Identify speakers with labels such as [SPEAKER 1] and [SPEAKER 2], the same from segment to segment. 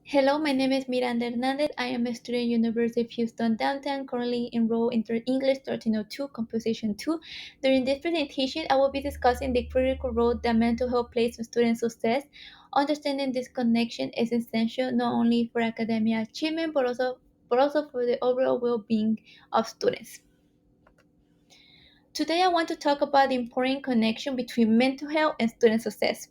[SPEAKER 1] Hello, my name is Miranda Hernandez. I am a student at University of Houston downtown, currently enrolled in English 1302, Composition 2. During this presentation, I will be discussing the critical role that mental health plays in student success. Understanding this connection is essential not only for academic achievement but also for the overall well-being of students. Today, I want to talk about the important connection between mental health and student success,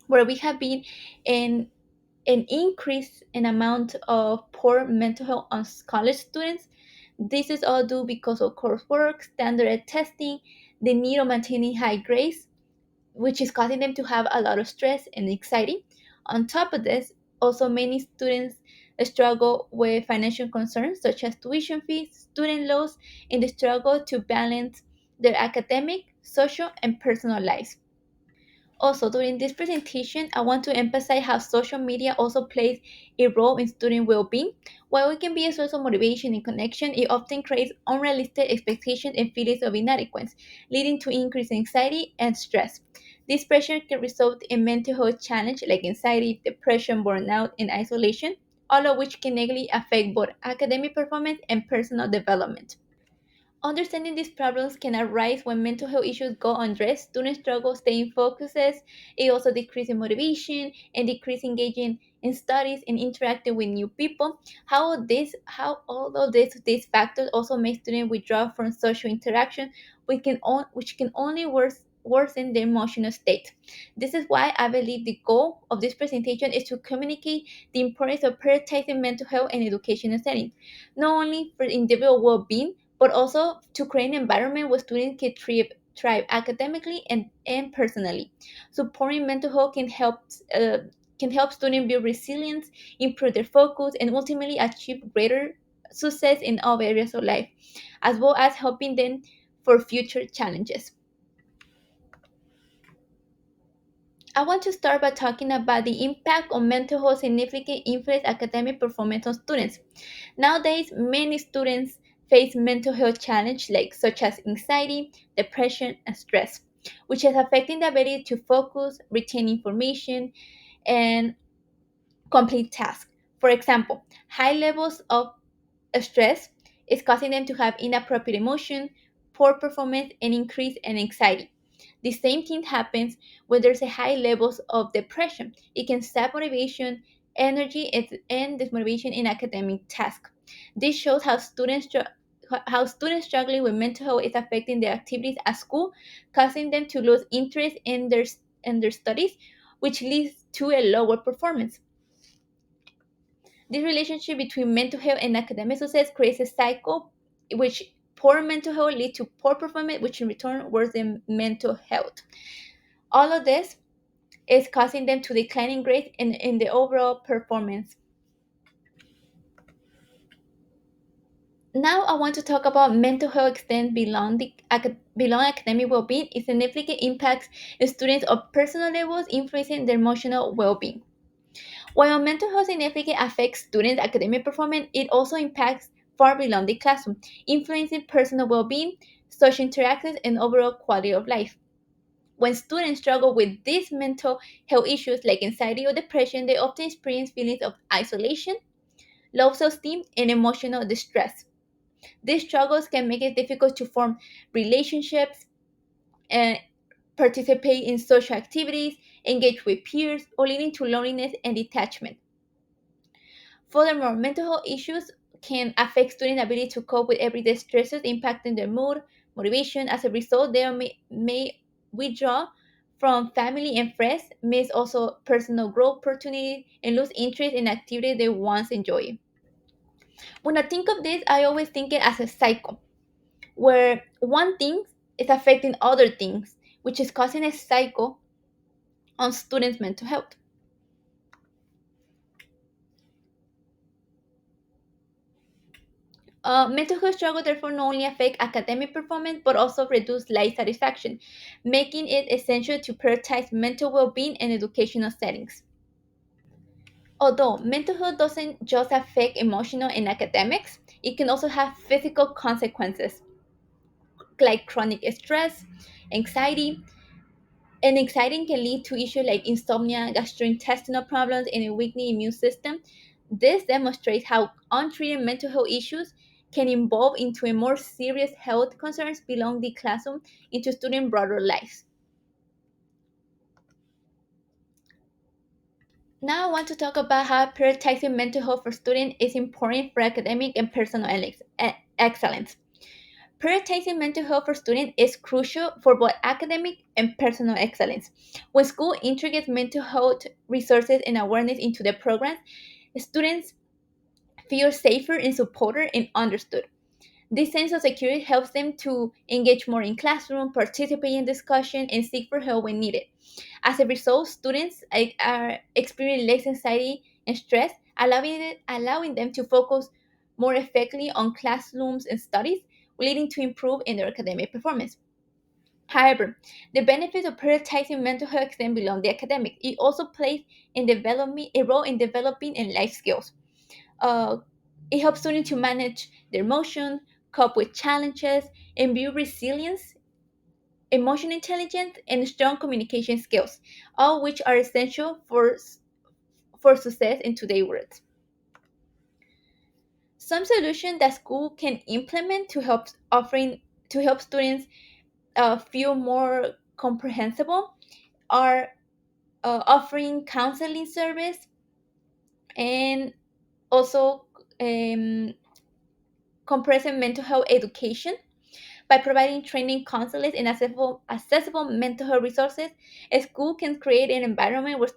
[SPEAKER 1] where we have been in an increase in amount of poor mental health on college students. This is all due because of coursework, standard testing, the need of maintaining high grades, which is causing them to have a lot of stress and anxiety. On top of this, also many students struggle with financial concerns such as tuition fees, student loans, and the struggle to balance their academic, social, and personal lives. Also, during this presentation, I want to emphasize how social media also plays a role in student well-being. While it can be a source of motivation and connection, it often creates unrealistic expectations and feelings of inadequacy, leading to increased anxiety and stress. This pressure can result in mental health challenges like anxiety, depression, burnout, and isolation, all of which can negatively affect both academic performance and personal development. Understanding these problems can arise when mental health issues go unaddressed. Students struggle staying focused. It also decreases motivation and decrease engaging in studies and interacting with new people. How all of these factors also make students withdraw from social interaction, which can only worsen their emotional state. This is why I believe the goal of this presentation is to communicate the importance of prioritizing mental health and educational settings, not only for individual well-being but also to create an environment where students can thrive academically and personally. Supporting mental health can help students build resilience, improve their focus, and ultimately achieve greater success in all areas of life, as well as helping them for future challenges. I want to start by talking about the impact on mental health significantly influence academic performance on students. Nowadays, many students face mental health challenges such as anxiety, depression, and stress, which is affecting the ability to focus, retain information, and complete tasks. For example, high levels of stress is causing them to have inappropriate emotion, poor performance, and increase in anxiety. The same thing happens when there's a high levels of depression. It can sap motivation, energy, and dismotivation in academic tasks. This shows how students struggling with mental health is affecting their activities at school, causing them to lose interest in their studies, which leads to a lower performance. This relationship between mental health and academic success creates a cycle which poor mental health leads to poor performance, which in return worsens mental health. All of this is causing them to decline in grades and in the overall performance. Now I want to talk about mental health extends beyond academic well-being. It significantly impacts the students of personal levels, influencing their emotional well-being. While mental health significantly affects students' academic performance, it also impacts far beyond the classroom, influencing personal well-being, social interactions, and overall quality of life. When students struggle with these mental health issues like anxiety or depression, they often experience feelings of isolation, low self-esteem, and emotional distress. These struggles can make it difficult to form relationships and participate in social activities, engage with peers, or leading to loneliness and detachment. Furthermore, mental health issues can affect students' ability to cope with everyday stresses, impacting their mood, motivation. As a result, they may withdraw from family and friends, miss also personal growth opportunities, and lose interest in activities they once enjoyed. When I think of this, I always think it as a cycle where one thing is affecting other things, which is causing a cycle on students' mental health. Mental health struggle therefore not only affect academic performance but also reduce life satisfaction, making it essential to prioritize mental well-being in educational settings. Although mental health doesn't just affect emotional and academics, it can also have physical consequences like chronic stress, anxiety, And anxiety can lead to issues like insomnia, gastrointestinal problems, and a weakening immune system. This demonstrates how untreated mental health issues can evolve into a more serious health concerns beyond the classroom into student broader lives. Now I want to talk about how prioritizing mental health for students is important for academic and personal excellence. Prioritizing mental health for students is crucial for both academic and personal excellence. When school integrates mental health resources and awareness into their programs, students feel safer and supported and understood. This sense of security helps them to engage more in classroom, participate in discussion, and seek for help when needed. As a result, students are experiencing less anxiety and stress, allowing them to focus more effectively on classrooms and studies, leading to improve in their academic performance. However, the benefits of prioritizing mental health extend beyond the academic. It also plays a role in developing and life skills. Uh, it helps students to manage their emotions, cope with challenges, and build resilience, emotional intelligence, and strong communication skills, all which are essential for success in today's world. Some solutions that school can implement to help students feel more comprehensible are offering counseling service and also um, compressing mental health education. By providing training, counselors, and accessible mental health resources, a school can create an environment where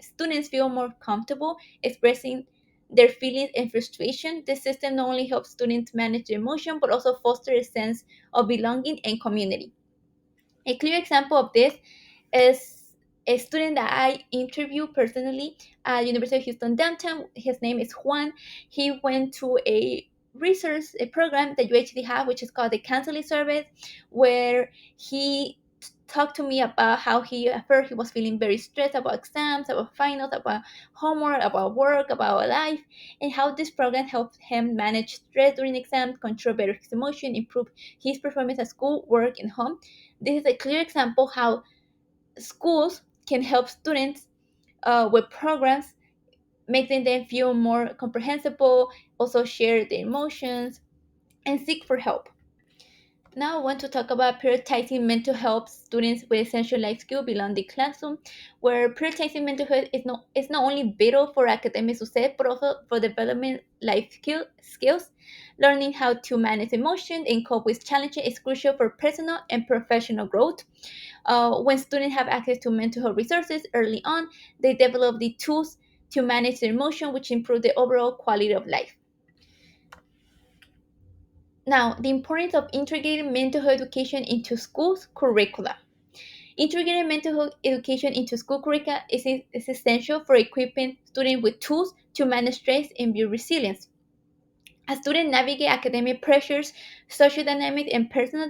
[SPEAKER 1] students feel more comfortable expressing their feelings and frustration. This system not only helps students manage their emotion, but also foster a sense of belonging and community. A clear example of this is a student that I interviewed personally at University of Houston downtown. His name is Juan. He went to a program that UHD have, which is called the counseling service, where he talked to me about how he at first he was feeling very stressed about exams, about finals, about homework, about work, about life, and how this program helped him manage stress during exams, control better his emotion, improve his performance at school, work, and home. This is a clear example how schools can help students with programs, making them feel more comprehensible, also share their emotions, and seek for help. Now I want to talk about prioritizing mental health students with essential life skills beyond the classroom, where prioritizing mental health is not only vital for academic success, but also for development skills. Learning how to manage emotions and cope with challenges is crucial for personal and professional growth. When students have access to mental health resources early on, they develop the tools to manage their emotion, which improve the overall quality of life. Now, the importance of integrating mental health education into schools curricula. Integrating mental health education into school curricula is essential for equipping students with tools to manage stress and build resilience. As students navigate academic pressures, social dynamics, and personal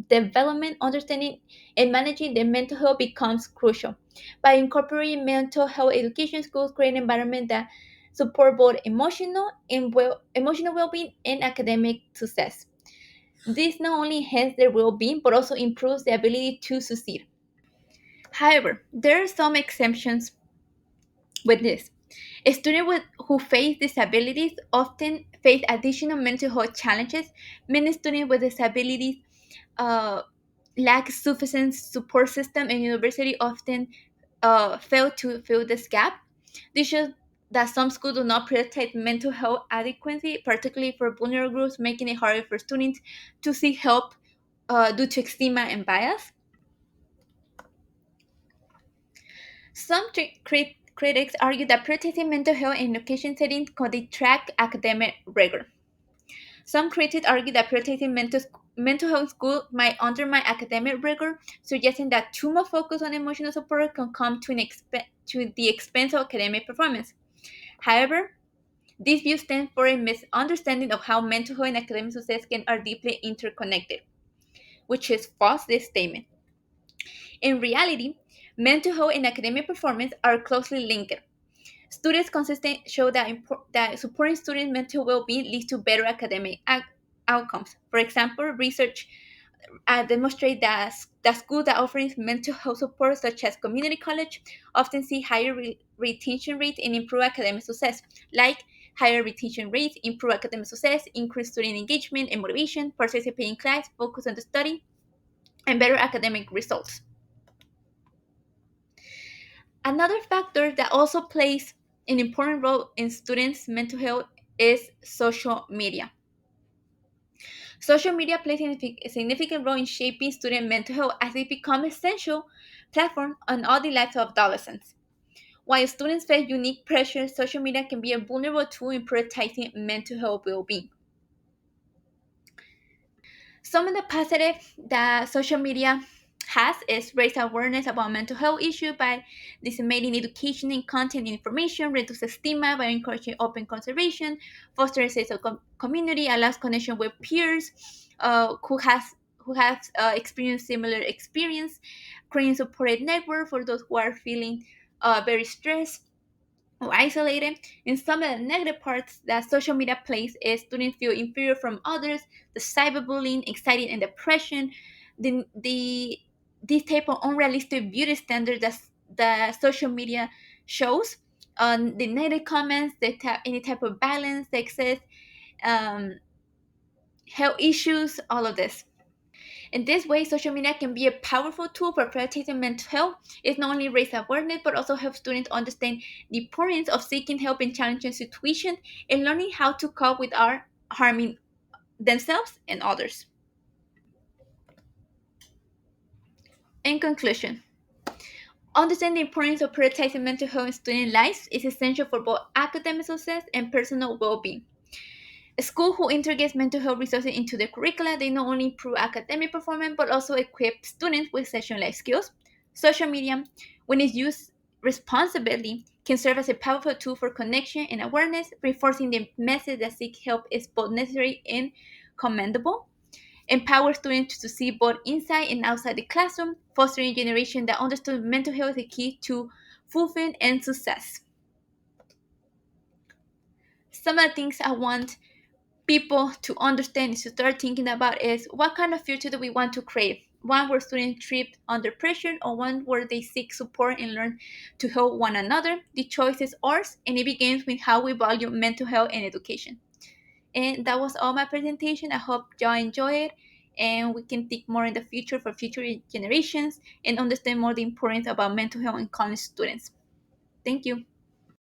[SPEAKER 1] development, understanding and managing their mental health becomes crucial. By incorporating mental health education, schools create an environment that support both emotional well-being and academic success. This not only enhances their well-being but also improves their ability to succeed. However, there are some exceptions with this. Who face disabilities often face additional mental health challenges. Many students with disabilities uh, lack sufficient support system, and university often fail to fill this gap. This shows that some schools do not prioritize mental health adequacy, particularly for vulnerable groups, making it harder for students to seek help due to stigma and bias. Critics argue that prioritizing mental health in education settings could detract academic rigor. Some critics argue that prioritizing mental health in school might undermine academic rigor, suggesting that too much focus on emotional support can come to the expense of academic performance. However, these views stand for a misunderstanding of how mental health and academic success are deeply interconnected, which is false this statement. In reality, mental health and academic performance are closely linked. Students consistently show that supporting students' mental well-being leads to better academic outcomes. For example, research demonstrate that schools that offering mental health support, such as community college, often see higher retention rates and improve academic success, like higher retention rates, improve academic success, increase student engagement and motivation, participate in class, focus on the study, and better academic results. Another factor that also plays an important role in students' mental health is social media. Social media plays a significant role in shaping student mental health as it becomes essential platform on all the lives of adolescents. While students face unique pressures, social media can be a vulnerable tool in prioritizing mental health well-being. Some of the positive that social media has is raise awareness about mental health issues by disseminating education and content and information, reduce stigma by encouraging open conversation, foster a sense of community, allows connection with peers who have experienced similar experience, creating supported network for those who are feeling very stressed or isolated. In some of the negative parts that social media plays is students feel inferior from others, the cyberbullying, anxiety, and depression, the this type of unrealistic beauty standard that social media shows, the negative comments, any type of violence, excess, um, health issues, all of this. In this way, social media can be a powerful tool for prioritizing mental health. It not only raises awareness, but also helps students understand the importance of seeking help in challenging situations and learning how to cope without harming themselves and others. In conclusion, understanding the importance of prioritizing mental health in student lives is essential for both academic success and personal well-being. A school who integrates mental health resources into their curricula, they not only improve academic performance but also equip students with social life skills. Social media, when it's used responsibly, can serve as a powerful tool for connection and awareness, reinforcing the message that seek help is both necessary and commendable. Empower students to see both inside and outside the classroom, fostering a generation that understood mental health is a key to fulfillment and success. Some of the things I want people to understand is to start thinking about is what kind of future do we want to create? One where students thrive under pressure or one where they seek support and learn to help one another. The choice is ours and it begins with how we value mental health and education. And that was all my presentation. I hope y'all enjoy it and we can think more in the future for future generations and understand more the importance about mental health in college students. Thank you.